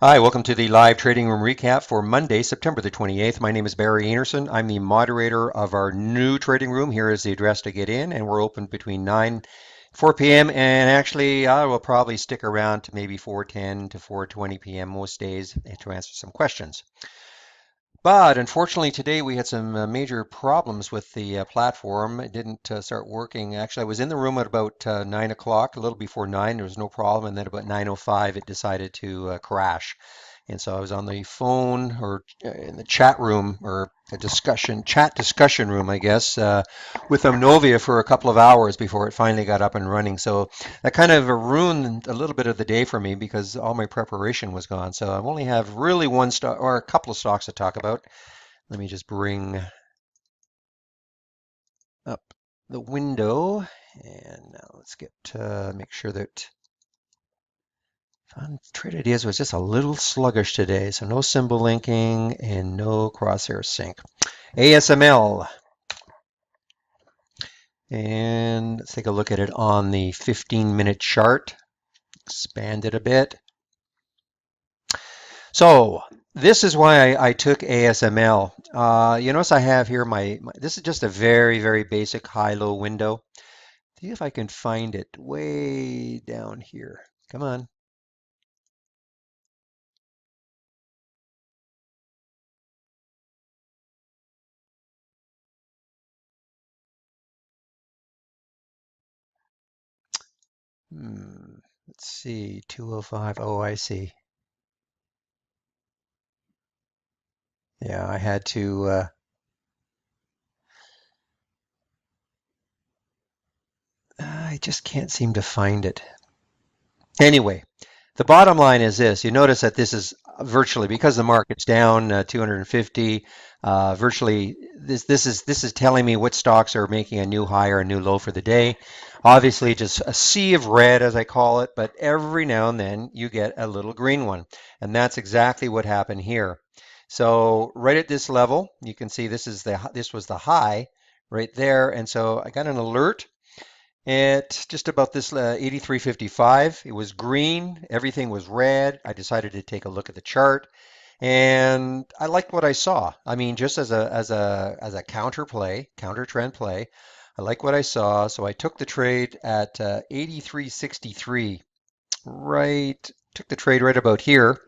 Hi, welcome to the live trading room recap for Monday, September the 28th. My name is Barry Enerson. I'm the moderator of our new trading room. Here is the address to get in, and we're open between 4 p.m. and actually I will probably stick around to maybe 4:10 to 4:20 p.m. most days to answer some questions. But unfortunately, today we had some major problems with the platform. It didn't start working. Actually, I was in the room at about 9 o'clock, a little before 9. There was no problem. And then about 9:05, it decided to crash. And so I was on the phone or in the chat room or a chat discussion room, I guess, with Omnovia for a couple of hours before it finally got up and running. So that kind of ruined a little bit of the day for me because all my preparation was gone. So I only have really one stock or a couple of stocks to talk about. Let me just bring up the window and now let's get make sure that Trade Ideas was just a little sluggish today, so no symbol linking and no crosshair sync. ASML, and let's take a look at it on the 15-minute chart. Expand it a bit. So this is why I took ASML. You notice I have here this is just a very, very basic high-low window. See if I can find it way down here. Come on. Let's see, 205. Oh, I see. Yeah, I had to, I just can't seem to find it. Anyway, the bottom line is this. You notice that this is virtually, because the market's down 250, virtually this is telling me what stocks are making a new high or a new low for the day. Obviously, just a sea of red, as I call it, but every now and then you get a little green one. And that's exactly what happened here. So right at this level, you can see this was the high right there. And so I got an alert at just about this 83.55. It was green, everything was red. I decided to take a look at the chart, and I liked what I saw. I mean, just as a counter trend play, I like what I saw. So I took the trade at 83.63. Right, took the trade right about here.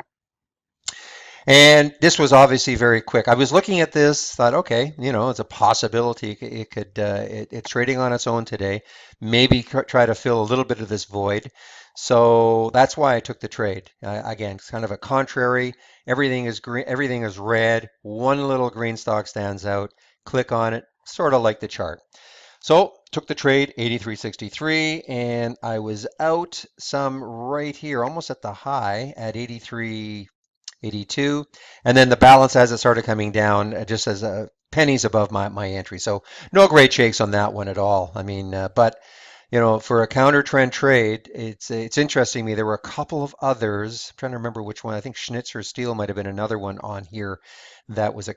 And this was obviously very quick. I was looking at this, thought, okay, it's a possibility. It's trading on its own today. Maybe try to fill a little bit of this void. So that's why I took the trade. Again, it's kind of a contrary. Everything is green, everything is red. One little green stock stands out. Click on it, sort of like the chart. So took the trade 83.63, and I was out some right here, almost at the high at 83.82, and then the balance as it started coming down, just as pennies above my entry. So no great shakes on that one at all. I mean, but for a counter trend trade, it's interesting to me. There were a couple of others. I'm trying to remember which one. I think Schnitzer Steel might have been another one on here that was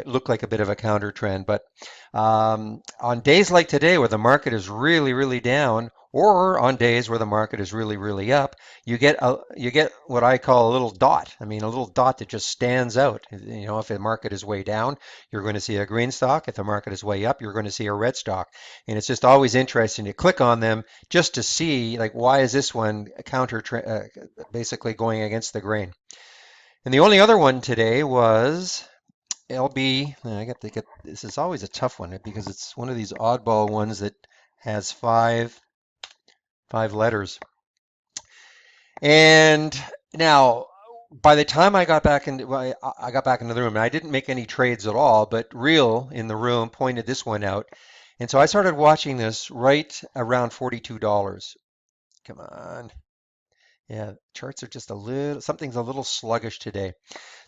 looked like a bit of a counter trend. But on days like today, where the market is really, really down, or on days where the market is really, really up, you get what I call a little dot. I mean, a little dot that just stands out. If the market is way down, you're going to see a green stock. If the market is way up, you're going to see a red stock. And it's just always interesting to click on them just to see, like, why is this one basically going against the grain? And the only other one today was LB. I got to get this is always a tough one because it's one of these oddball ones that has five letters. And now, by the time I got back into I got back into the room, and I didn't make any trades at all, but Real in the room pointed this one out, and so I started watching this right around $42. Come on. Yeah, charts are just something's a little sluggish today.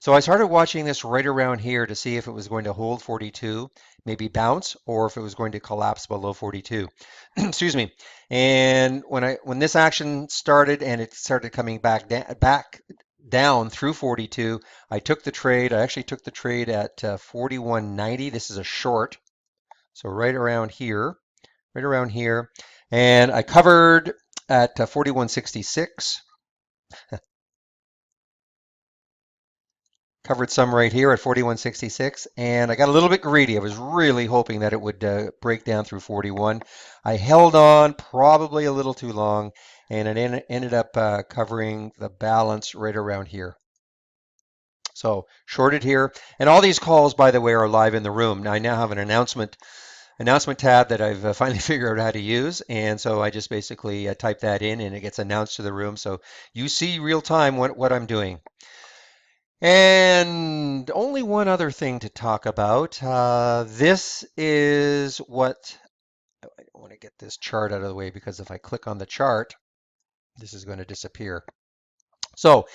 So I started watching this right around here to see if it was going to hold 42, maybe bounce, or if it was going to collapse below 42. Excuse me. And when this action started and it started coming back down through 42, I took the trade. I actually took the trade at 41.90. This is a short, so right around here, and I covered at 41.66. Covered some right here at 41.66, and I got a little bit greedy. I was really hoping that it would break down through 41. I held on probably a little too long, and it ended up covering the balance right around here. So shorted here, and all these calls, by the way, are live in the room. Now I now have an announcement tab that I've finally figured out how to use, and so I just basically type that in, and it gets announced to the room, so you see real time what I'm doing. And only one other thing to talk about. This is what I want to get this chart out of the way because if I click on the chart, this is going to disappear. So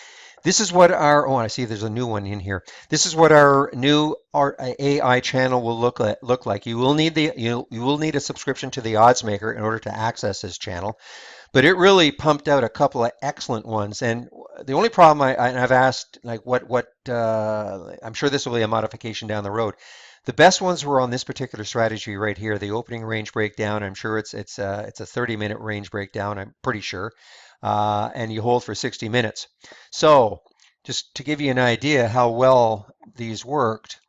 this is what our, oh, I see there's a new one in here. This is what our new AI channel will look like. You will need you will need a subscription to the odds maker in order to access this channel. But it really pumped out a couple of excellent ones. And the only problem and I've asked like what I'm sure this will be a modification down the road. The best ones were on this particular strategy right here, the opening range breakdown. I'm sure it's a 30-minute range breakdown. I'm pretty sure, and you hold for 60 minutes. So just to give you an idea how well these worked,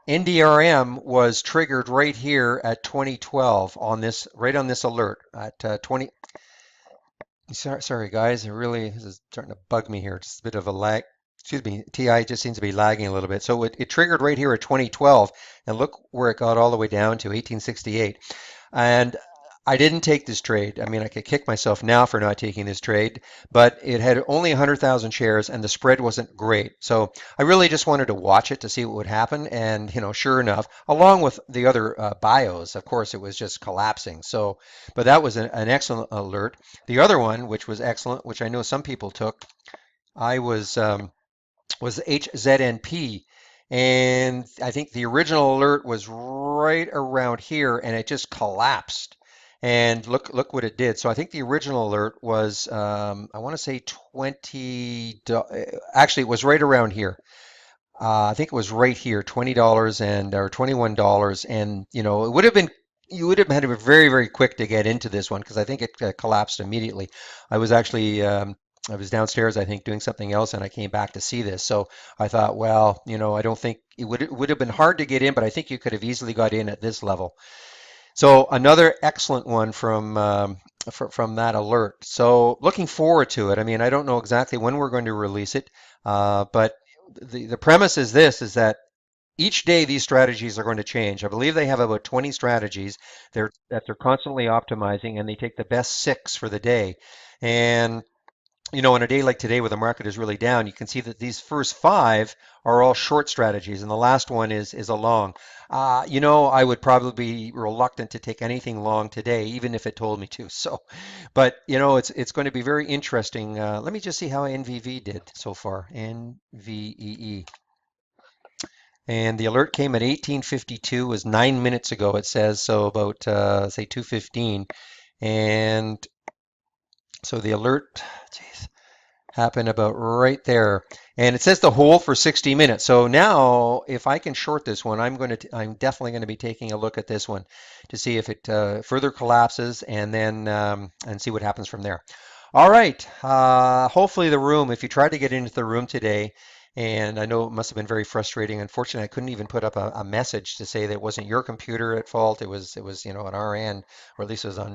NDRM was triggered right here at 2012 on this, right on this alert at 20. Sorry, guys, this is starting to bug me here. Just a bit of a lag. Excuse me, TI just seems to be lagging a little bit. So it triggered right here at 2012, and look where it got all the way down to 1868. And I didn't take this trade. I mean, I could kick myself now for not taking this trade, but it had only 100,000 shares and the spread wasn't great. So I really just wanted to watch it to see what would happen. And, sure enough, along with the other bios, of course, it was just collapsing. So, but that was an excellent alert. The other one, which was excellent, which I know some people took, I was HZNP. And I think the original alert was right around here and it just collapsed. And look what it did. So I think the original alert was, I want to say 20, actually it was right around here. I think it was right here, $20 and or $21, and it would have been you would have had to be very very quick to get into this one because I think it collapsed immediately. I was actually I was downstairs I think doing something else and I came back to see this. So I thought, well, I don't think it would have been hard to get in, but I think you could have easily got in at this level. So another excellent one from that alert. So looking forward to it. I mean, I don't know exactly when we're going to release it, but the premise is this: is that each day these strategies are going to change. I believe they have about 20 strategies that they're constantly optimizing, and they take the best six for the day. And on a day like today where the market is really down, you can see that these first five are all short strategies, and the last one is a long. I would probably be reluctant to take anything long today, even if it told me to. So, but it's going to be very interesting. Let me just see how NVV did so far. NVEE. And the alert came at 18:52, was 9 minutes ago, it says, so about say 2:15. And so the alert, geez, happened about right there. And it says to hold for 60 minutes. So now if I can short this one, I'm definitely going to be taking a look at this one to see if it further collapses and then and see what happens from there. All right. Hopefully the room, if you tried to get into the room today, and I know it must have been very frustrating. Unfortunately, I couldn't even put up a message to say that it wasn't your computer at fault. It was on our end, or at least it was on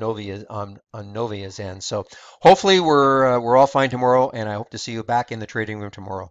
Novia's end. So hopefully we're all fine tomorrow, and I hope to see you back in the trading room tomorrow.